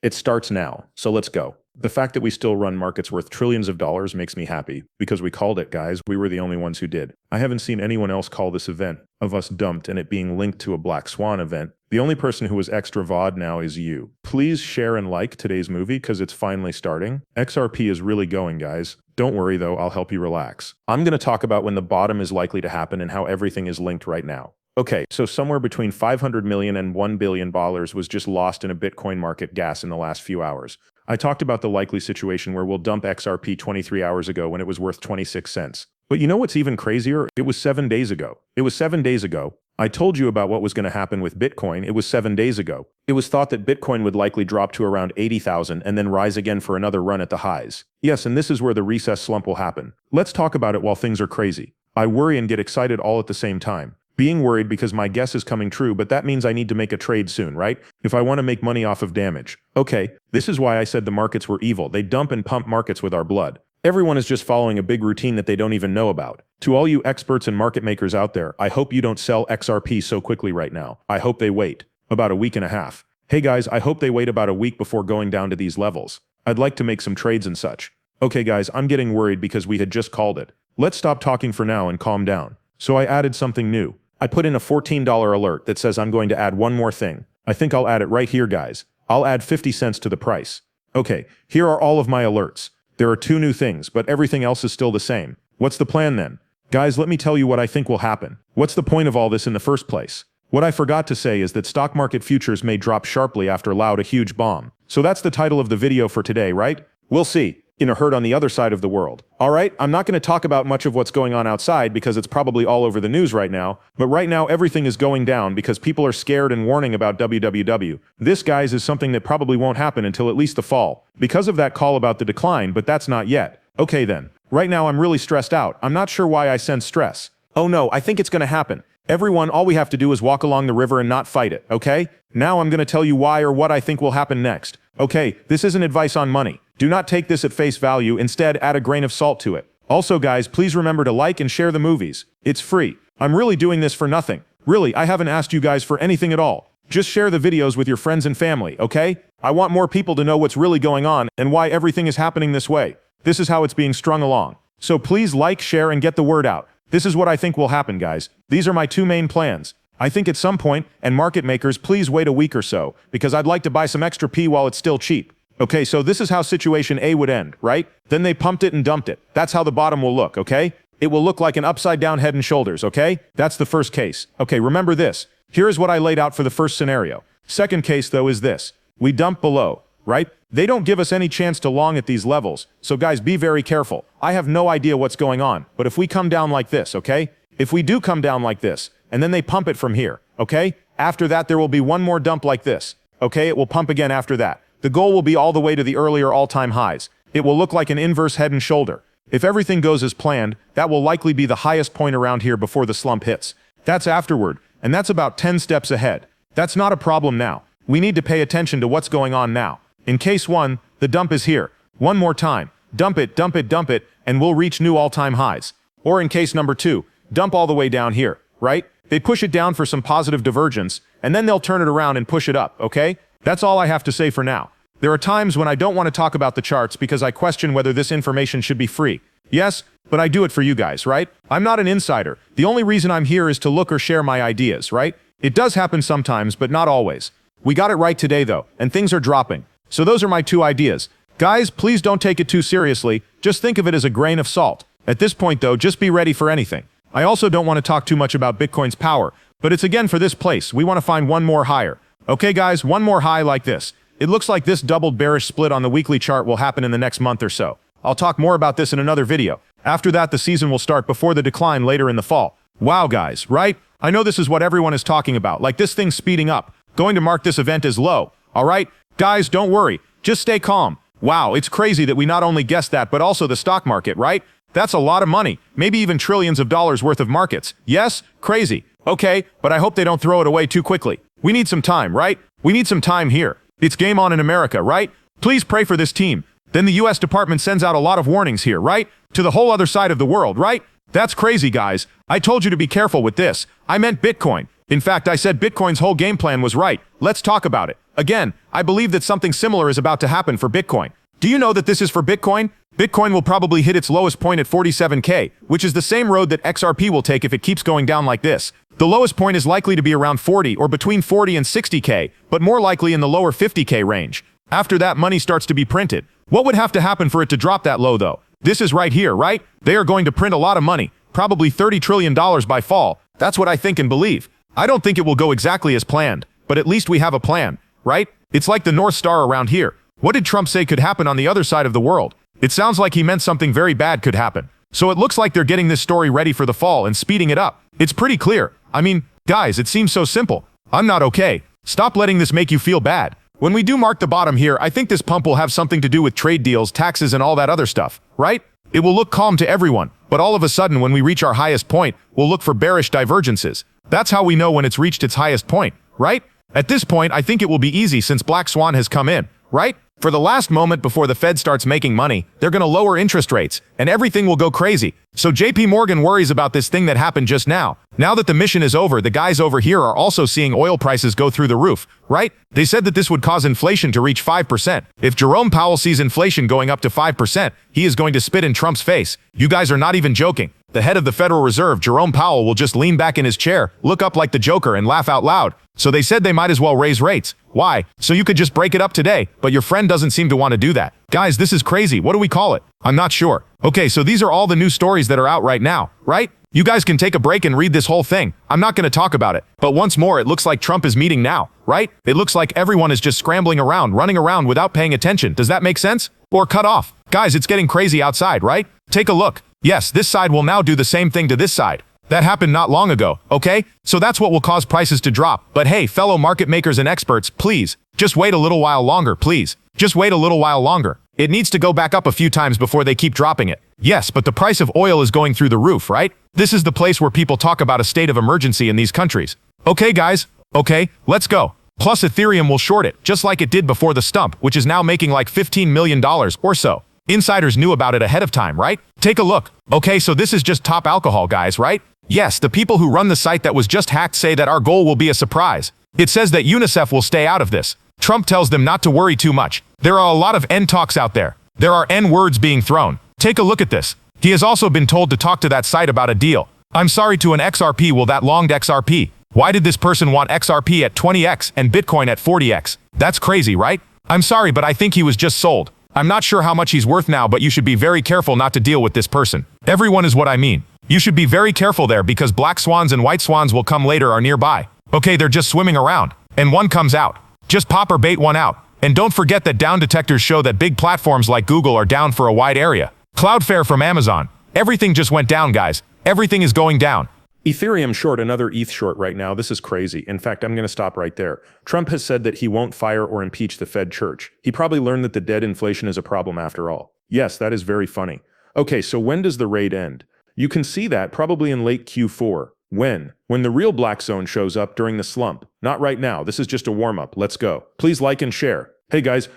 It starts now, so let's go. The fact that we still run markets worth trillions of dollars makes me happy, because we called it, guys. We were the only ones who did. I haven't seen anyone else call this event of us dumped and it being linked to a Black Swan event. The only person who was extra VOD now is you. Please share and like today's movie, because it's finally starting. XRP is really going, guys. Don't worry though, I'll help you relax. I'm going to talk about when the bottom is likely to happen and how everything is linked right now. Okay, so somewhere between 500 million and $1 billion was just lost in a Bitcoin market gas in the last few hours. I talked about the likely situation where we'll dump XRP 23 hours ago when it was worth 26 cents. But you know what's even crazier? It was 7 days ago. It was 7 days ago. I told you about what was going to happen with Bitcoin. It was 7 days ago. It was thought that Bitcoin would likely drop to around 80,000 and then rise again for another run at the highs. Yes, and this is where the recess slump will happen. Let's talk about it while things are crazy. I worry and get excited all at the same time. Being worried because my guess is coming true, but that means I need to make a trade soon, right? If I want to make money off of damage. Okay, this is why I said the markets were evil. They dump and pump markets with our blood. Everyone is just following a big routine that they don't even know about. To all you experts and market makers out there, I hope you don't sell XRP so quickly right now. I hope they wait about a week and a half. Hey guys, I hope they wait about a week before going down to these levels. I'd like to make some trades and such. Okay guys, I'm getting worried because we had just called it. Let's stop talking for now and calm down. So I added something new. I put in a $14 alert that says I'm going to add one more thing. I think I'll add it right here, guys. I'll add 50 cents to the price. Okay, here are all of my alerts. There are 2 new things, but everything else is still the same. What's the plan then? Guys, let me tell you what I think will happen. What's the point of all this in the first place? What I forgot to say is that stock market futures may drop sharply after allowed a huge bomb. So that's the title of the video for today, right? We'll see. In a herd on the other side of the world. Alright, I'm not going to talk about much of what's going on outside because it's probably all over the news right now, but right now everything is going down because people are scared and warning about WWW. This, guys, is something that probably won't happen until at least the fall, because of that call about the decline, but that's not yet. Okay then. Right now I'm really stressed out. I'm not sure why I sense stress. Oh no, I think it's going to happen. Everyone, all we have to do is walk along the river and not fight it, okay? Now I'm going to tell you why or what I think will happen next. Okay, this isn't advice on money. Do not take this at face value, instead add a grain of salt to it. Also guys, please remember to like and share the movies. It's free. I'm really doing this for nothing. Really, I haven't asked you guys for anything at all. Just share the videos with your friends and family, okay? I want more people to know what's really going on and why everything is happening this way. This is how it's being strung along. So please like, share, and get the word out. This is what I think will happen, guys. These are my 2 main plans. I think at some point, and market makers, please wait a week or so, because I'd like to buy some extra P while it's still cheap. Okay, so this is how situation A would end, right? Then they pumped it and dumped it. That's how the bottom will look, okay? It will look like an upside down head and shoulders, okay? That's the first case. Okay, remember this. Here is what I laid out for the first scenario. Second case, though, is this. We dump below, right? They don't give us any chance to long at these levels. So guys, be very careful. I have no idea what's going on, but if we come down like this, okay? If we do come down like this, and then they pump it from here, okay? After that, there will be one more dump like this, okay? It will pump again after that. The goal will be all the way to the earlier all-time highs. It will look like an inverse head and shoulder. If everything goes as planned, that will likely be the highest point around here before the slump hits. That's afterward, and that's about 10 steps ahead. That's not a problem now. We need to pay attention to what's going on now. In case 1, the dump is here. One more time. Dump it, dump it, dump it, and we'll reach new all-time highs. Or in case number 2, dump all the way down here, right? They push it down for some positive divergence, and then they'll turn it around and push it up, okay? That's all I have to say for now. There are times when I don't want to talk about the charts because I question whether this information should be free. Yes, but I do it for you guys, right? I'm not an insider. The only reason I'm here is to look or share my ideas, right? It does happen sometimes, but not always. We got it right today, though, and things are dropping. So those are my 2 ideas. Guys, please don't take it too seriously. Just think of it as a grain of salt. At this point, though, just be ready for anything. I also don't want to talk too much about Bitcoin's power, but it's again for this place. We want to find one more higher. Okay, guys, one more high like this. It looks like this doubled bearish split on the weekly chart will happen in the next month or so. I'll talk more about this in another video. After that, the season will start before the decline later in the fall. Wow, guys, right? I know this is what everyone is talking about, like this thing speeding up. Going to mark this event as low. All right? Guys, don't worry. Just stay calm. Wow, it's crazy that we not only guessed that, but also the stock market, right? That's a lot of money. Maybe even trillions of dollars worth of markets. Yes? Crazy. Okay, but I hope they don't throw it away too quickly. We need some time, right? We need some time here. It's game on in America, right? Please pray for this team. Then the US department sends out a lot of warnings here, right? To the whole other side of the world, right? That's crazy, guys. I told you to be careful with this. I meant Bitcoin. In fact, I said Bitcoin's whole game plan was right. Let's talk about it. Again, I believe that something similar is about to happen for Bitcoin. Do you know that this is for Bitcoin? Bitcoin will probably hit its lowest point at 47K, which is the same road that XRP will take if it keeps going down like this. The lowest point is likely to be around 40 or between 40 and 60K, but more likely in the lower 50K range. After that, money starts to be printed. What would have to happen for it to drop that low though? This is right here, right? They are going to print a lot of money, probably $30 trillion by fall. That's what I think and believe. I don't think it will go exactly as planned, but at least we have a plan, right? It's like the North Star around here. What did Trump say could happen on the other side of the world? It sounds like he meant something very bad could happen. So it looks like they're getting this story ready for the fall and speeding it up. It's pretty clear. I mean, guys, it seems so simple. I'm not okay. Stop letting this make you feel bad. When we do mark the bottom here, I think this pump will have something to do with trade deals, taxes, and all that other stuff, right? It will look calm to everyone, but all of a sudden when we reach our highest point, we'll look for bearish divergences. That's how we know when it's reached its highest point, right? At this point, I think it will be easy since Black Swan has come in, right? For the last moment before the Fed starts making money, they're going to lower interest rates, and everything will go crazy. So JP Morgan worries about this thing that happened just now. Now that the mission is over, the guys over here are also seeing oil prices go through the roof, right? They said that this would cause inflation to reach 5%. If Jerome Powell sees inflation going up to 5%, he is going to spit in Trump's face. You guys are not even joking. The head of the Federal Reserve, Jerome Powell, will just lean back in his chair, look up like the Joker, and laugh out loud. So they said they might as well raise rates. Why? So you could just break it up today, but your friend doesn't seem to want to do that. Guys, this is crazy. What do we call it? I'm not sure. Okay, so these are all the new stories that are out right now, right? You guys can take a break and read this whole thing. I'm not going to talk about it. But once more, it looks like Trump is meeting now, right? It looks like everyone is just scrambling around, running around without paying attention. Does that make sense? Or cut off? Guys, it's getting crazy outside, right? Take a look. Yes, this side will now do the same thing to this side. That happened not long ago, okay? So that's what will cause prices to drop. But hey, fellow market makers and experts, please, just wait a little while longer, please. Just wait a little while longer. It needs to go back up a few times before they keep dropping it. Yes, but the price of oil is going through the roof, right? This is the place where people talk about a state of emergency in these countries. Okay, guys? Okay, let's go. Plus Ethereum will short it, just like it did before the stump, which is now making like $15 million or so. Insiders knew about it ahead of time, right? Take a look. Okay, so this is just top alcohol, guys, right? Yes, the people who run the site that was just hacked say that our goal will be a surprise. It says that UNICEF will stay out of this. Trump tells them not to worry too much. There are a lot of N talks out there. There are N words being thrown. Take a look at this. He has also been told to talk to that site about a deal. I'm sorry to an XRP will that longed XRP. Why did this person want XRP at 20x and Bitcoin at 40x? That's crazy, right? I'm sorry, but I think he was just sold. I'm not sure how much he's worth now, but you should be very careful not to deal with this person. Everyone is what I mean. You should be very careful there because black swans and white swans will come later are nearby. Okay, they're just swimming around. And one comes out. Just pop or bait one out. And don't forget that down detectors show that big platforms like Google are down for a wide area. Cloudflare from Amazon. Everything just went down, guys. Everything is going down. Ethereum short, another ETH short right now. This is crazy. In fact, I'm going to stop right there. Trump has said that he won't fire or impeach the Fed church. He probably learned that the dead inflation is a problem after all. Yes, that is very funny. Okay, so when does the raid end? You can see that probably in late Q4. When? When the real black zone shows up during the slump. Not right now. This is just a warm-up. Let's go. Please like and share. Hey guys.